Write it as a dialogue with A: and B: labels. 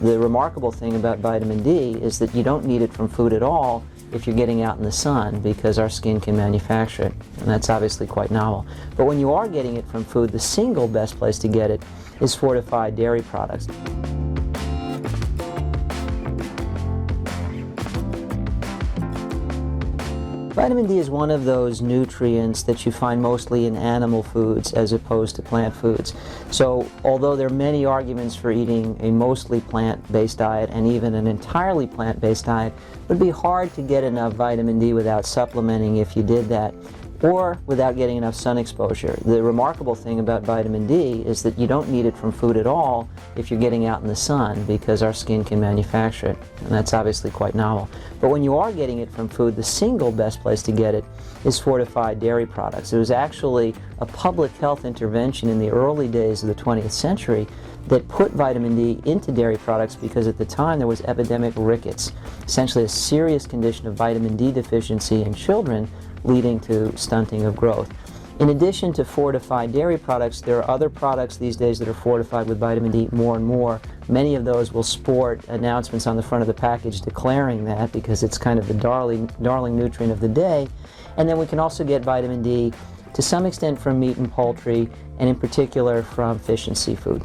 A: The remarkable thing about vitamin D is that you don't need it from food at all if you're getting out in the sun, because our skin can manufacture it, and that's obviously quite novel. But when you are getting it from food, the single best place to get it is fortified dairy products. Vitamin D is one of those nutrients that you find mostly in animal foods as opposed to plant foods. So although there are many arguments for eating a mostly plant-based diet and even an entirely plant-based diet, it would be hard to get enough vitamin D without supplementing if you did that, or without getting enough sun exposure. The remarkable thing about vitamin D is that you don't need it from food at all if you're getting out in the sun, because our skin can manufacture it, and that's obviously quite novel. But when you are getting it from food, the single best place to get it is fortified dairy products. It was actually a public health intervention in the early days of the 20th century that put vitamin D into dairy products, because at the time there was epidemic rickets, essentially a serious condition of vitamin D deficiency in children leading to stunting of growth. In addition to fortified dairy products, there are other products these days that are fortified with vitamin D more and more. Many of those will sport announcements on the front of the package declaring that, because it's kind of the darling nutrient of the day. And then we can also get vitamin D to some extent from meat and poultry, and in particular from fish and seafood.